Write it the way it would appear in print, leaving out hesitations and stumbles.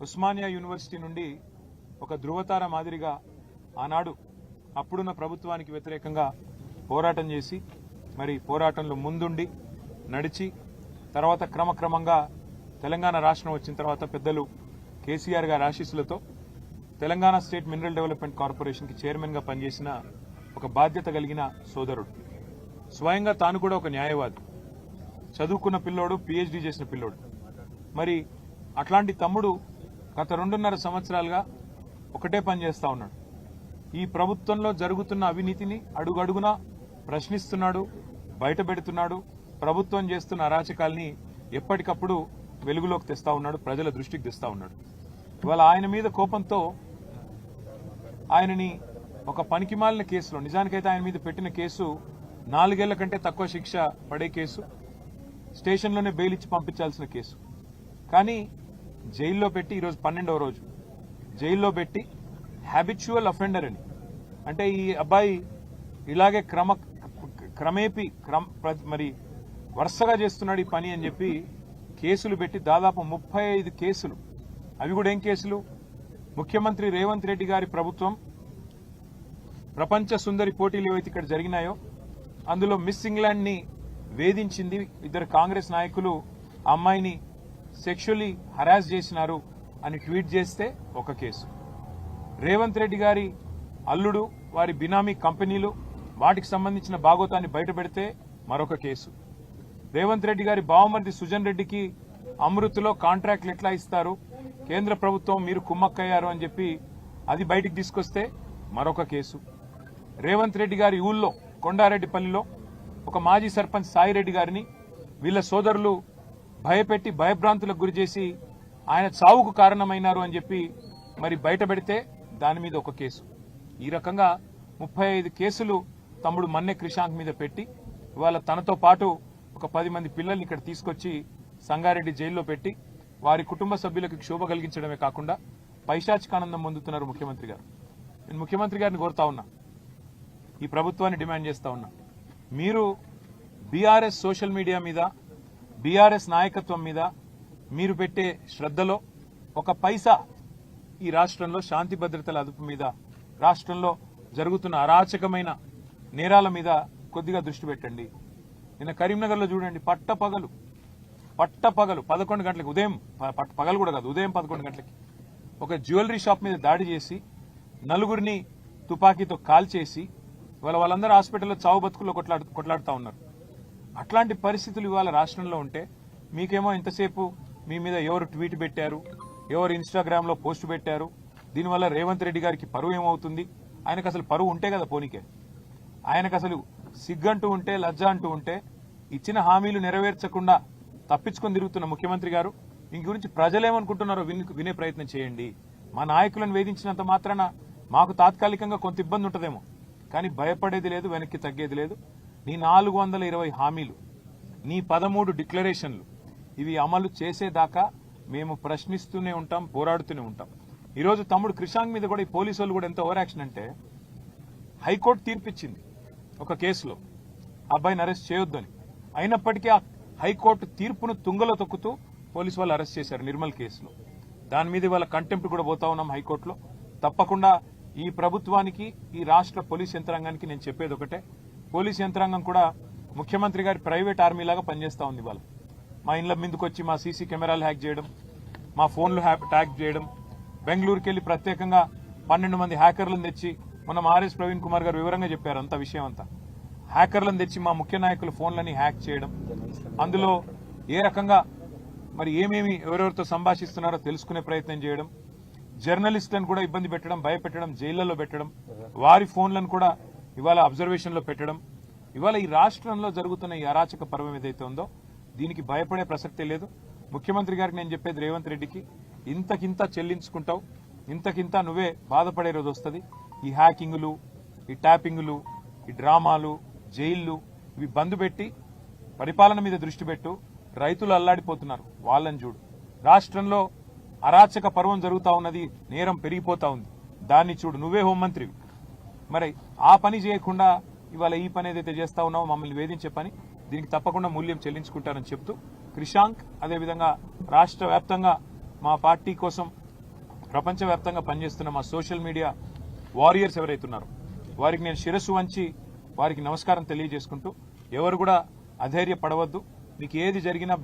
Osmania university నుండి ఒక ధృవతార మాదిరిగా ఆనాడు అప్పుడున్న ప్రభుత్వానికి వ్యతిరేకంగా పోరాటం చేసి మరి పోరాటంలో ముందుండి నడిచి తర్వాత క్రమక్రమంగా తెలంగాణ రాష్ట్రం వచ్చిన తర్వాత పెద్దలు కేసీఆర్ గారి ఆశీస్సులతో తెలంగాణ స్టేట్ మినరల్ డెవలప్మెంట్ కార్పొరేషన్కి చైర్మన్గా పనిచేసిన ఒక బాధ్యత కలిగిన సోదరుడు. స్వయంగా తాను కూడా ఒక న్యాయవాది, చదువుకున్న పిల్లోడు, పిహెచ్డీ చేసిన పిల్లోడు. మరి అట్లాంటి తమ్ముడు గత 2.5 సంవత్సరాలుగా ఒకటే పని చేస్తా ఉన్నాడు. ఈ ప్రభుత్వంలో జరుగుతున్న అవినీతిని అడుగడుగునా ప్రశ్నిస్తున్నాడు, బయటపెడుతున్నాడు. ప్రభుత్వం చేస్తున్న అరాచకాల్ని ఎప్పటికప్పుడు వెలుగులోకి తెస్తా ఉన్నాడు, ప్రజల దృష్టికి తెస్తా ఉన్నాడు. ఇవాళ ఆయన మీద కోపంతో ఆయనని ఒక పనికిమాలిన కేసులో, నిజానికైతే ఆయన మీద పెట్టిన కేసు 4 ఏళ్ల కంటే తక్కువ శిక్ష పడే కేసు, స్టేషన్లోనే బెయిల్ ఇచ్చి పంపించాల్సిన కేసు. కానీ జైల్లో పెట్టి ఈరోజు 12వ రోజు జైల్లో పెట్టి హ్యాబిచువల్ అఫెండర్ అని, అంటే ఈ అబ్బాయి ఇలాగే క్రమేపీ మరి వరుసగా చేస్తున్నాడు ఈ పని అని చెప్పి కేసులు పెట్టి దాదాపు 35 కేసులు. అవి కూడా ఏం కేసులు? ముఖ్యమంత్రి రేవంత్ రెడ్డి గారి ప్రభుత్వం ప్రపంచ సుందరి పోటీలు ఏవైతే ఇక్కడ జరిగినాయో అందులో మిస్ ఇంగ్లాండ్ ని వేధించింది. 2 కాంగ్రెస్ నాయకులు ఆ అమ్మాయిని సెక్షువల్లీ హరాస్ చేసినారు అని ట్వీట్ చేస్తే ఒక కేసు. రేవంత్ రెడ్డి గారి అల్లుడు, వారి బినామీ కంపెనీలు, వాటికి సంబంధించిన భాగోతాన్ని బయటపెడితే మరొక కేసు. రేవంత్ రెడ్డి గారి బావమరిది సుజన్ రెడ్డికి అమృత్లో కాంట్రాక్ట్లు ఎట్లా ఇస్తారు, కేంద్ర ప్రభుత్వం మీరు కుమ్మక్కయ్యారు అని చెప్పి అది బయటికి తీసుకొస్తే మరొక కేసు. రేవంత్ రెడ్డి గారి ఊళ్ళో కొండారెడ్డిపల్లిలో ఒక మాజీ సర్పంచ్ సాయిరెడ్డి గారిని వీళ్ళ సోదరులు భయపెట్టి భయభ్రాంతులకు గురి చేసి ఆయన చావుకు కారణమైనారు అని చెప్పి మరి బయటపెడితే దాని మీద ఒక కేసు. ఈ రకంగా 35 కేసులు తమ్ముడు మన్నె క్రిషాంక్ మీద పెట్టి ఇవాళ తనతో పాటు ఒక 10 మంది పిల్లల్ని ఇక్కడ తీసుకొచ్చి సంగారెడ్డి జైల్లో పెట్టి వారి కుటుంబ సభ్యులకు క్షోభ కలిగించడమే కాకుండా పైశాచికానందం పొందుతున్నారు ముఖ్యమంత్రి గారు. నేను ముఖ్యమంత్రి గారిని కోరుతా ఉన్నా, ఈ ప్రభుత్వాన్ని డిమాండ్ చేస్తా ఉన్నా, మీరు బీఆర్ఎస్ సోషల్ మీడియా మీద, బీఆర్ఎస్ నాయకత్వం మీద మీరు పెట్టే శ్రద్ధలో ఒక పైసా ఈ రాష్ట్రంలో శాంతి భద్రతల అదుపు మీద, రాష్ట్రంలో జరుగుతున్న అరాచకమైన నేరాల మీద కొద్దిగా దృష్టి పెట్టండి. నిన్న కరీంనగర్లో చూడండి, పట్టపగలు 11 గంటలకు, ఉదయం పగలు కూడా కాదు, ఉదయం 11 గంటలకి ఒక జ్యువెలరీ షాప్ మీద దాడి చేసి 4గురిని తుపాకీతో కాల్చేసి వాళ్ళందరూ హాస్పిటల్లో చావు బతుకుల్లో కొట్లాడుతూ ఉన్నారు. అట్లాంటి పరిస్థితులు ఇవాళ రాష్ట్రంలో ఉంటే మీకేమో ఇంతసేపు మీ మీద ఎవరు ట్వీట్ పెట్టారు, ఎవరు ఇన్స్టాగ్రామ్లో పోస్ట్ పెట్టారు, దీనివల్ల రేవంత్ రెడ్డి గారికి పరువు ఏమవుతుంది? ఆయనకు అసలు పరువు ఉంటే కదా పోనీకే, ఆయనకు అసలు సిగ్గంటూ ఉంటే, లజ్జ అంటూ ఉంటే, ఇచ్చిన హామీలు నెరవేర్చకుండా తప్పించుకొని తిరుగుతున్న ముఖ్యమంత్రి గారు దీని గురించి ప్రజలేమనుకుంటున్నారో వినే ప్రయత్నం చేయండి. మా నాయకులను వేధించినంత మాత్రాన మాకు తాత్కాలికంగా కొంత ఇబ్బంది ఉంటుందేమో, కానీ భయపడేది లేదు, వెనక్కి తగ్గేది లేదు. నీ 420 హామీలు, నీ 13 డిక్లరేషన్లు, ఇవి అమలు చేసేదాకా మేము ప్రశ్నిస్తూనే ఉంటాం, పోరాడుతూనే ఉంటాం. ఈరోజు తమ్ముడు క్రిషాంక్ మీద కూడా ఈ పోలీసు వాళ్ళు కూడా ఎంత ఓవర్ యాక్షన్ అంటే, హైకోర్టు తీర్పిచ్చింది ఒక కేసులో అబ్బాయిని అరెస్ట్ చేయొద్దని, అయినప్పటికీ ఆ హైకోర్టు తీర్పును తుంగలో తొక్కుతూ పోలీసు వాళ్ళు అరెస్ట్ చేశారు నిర్మల్ కేసులో. దాని మీద ఇవాళ కంటెంప్ట్ కూడా పోతా ఉన్నాం హైకోర్టులో. తప్పకుండా ఈ ప్రభుత్వానికి, ఈ రాష్ట్ర పోలీస్ యంత్రాంగానికి నేను చెప్పేది ఒకటే, పోలీస్ యంత్రాంగం కూడా ముఖ్యమంత్రి గారి ప్రైవేట్ ఆర్మీ లాగా పనిచేస్తా ఉంది. ఇవాళ మా ఇండ్ల మీదకి వచ్చి మా సీసీ కెమెరాలు హ్యాక్ చేయడం, మా ఫోన్లు ట్యాగ్ చేయడం, బెంగళూరుకి వెళ్లి ప్రత్యేకంగా 12 మంది హ్యాకర్లను తెచ్చి, మనం ఆర్ఎస్ ప్రవీణ్ కుమార్ గారు వివరంగా చెప్పారు అంత విషయం అంతా, హ్యాకర్లను తెచ్చి మా ముఖ్య నాయకుల ఫోన్లని హ్యాక్ చేయడం, అందులో ఏ రకంగా మరి ఏమేమి ఎవరెవరితో సంభాషిస్తున్నారో తెలుసుకునే ప్రయత్నం చేయడం, జర్నలిస్టులను కూడా ఇబ్బంది పెట్టడం, భయపెట్టడం, జైళ్లలో పెట్టడం, వారి ఫోన్లను కూడా ఇవాళ అబ్జర్వేషన్ లో పెట్టడం. ఇవాళ ఈ రాష్ట్రంలో జరుగుతున్న ఈ అరాచక పర్వం ఏదైతే ఉందో దీనికి భయపడే ప్రసక్తే లేదు. ముఖ్యమంత్రి గారికి నేను చెప్పేది, రేవంత్ రెడ్డికి ఇంతకింత చెల్లించుకుంటావు, ఇంతకింత నువ్వే బాధపడే రోజు వస్తుంది. ఈ హ్యాకింగులు, ఈ ట్యాపింగులు, ఈ డ్రామాలు, జైళ్లు, ఇవి బంద్ పెట్టి పరిపాలన మీద దృష్టి పెట్టు. రైతులు అల్లాడిపోతున్నారు, వాళ్ళని చూడు. రాష్ట్రంలో అరాచక పర్వం జరుగుతా ఉన్నది, నేరం పెరిగిపోతా ఉంది, దాన్ని చూడు. నువ్వే హోంమంత్రివి, మరి ఆ పని చేయకుండా ఇవాళ ఈ పని ఏదైతే చేస్తా ఉన్నావో మమ్మల్ని వేధించే పని, దీనికి తప్పకుండా మూల్యం చెల్లించుకుంటారని చెప్తూ క్రిషాంక్, అదేవిధంగా రాష్ట్ర వ్యాప్తంగా మా పార్టీ కోసం ప్రపంచవ్యాప్తంగా పనిచేస్తున్న మా సోషల్ మీడియా వారియర్స్ ఎవరైతున్నారో వారికి నేను శిరస్సు వంచి వారికి నమస్కారం తెలియజేసుకుంటూ ఎవరు కూడా అధైర్యపడవద్దు. మీకు ఏది జరిగినా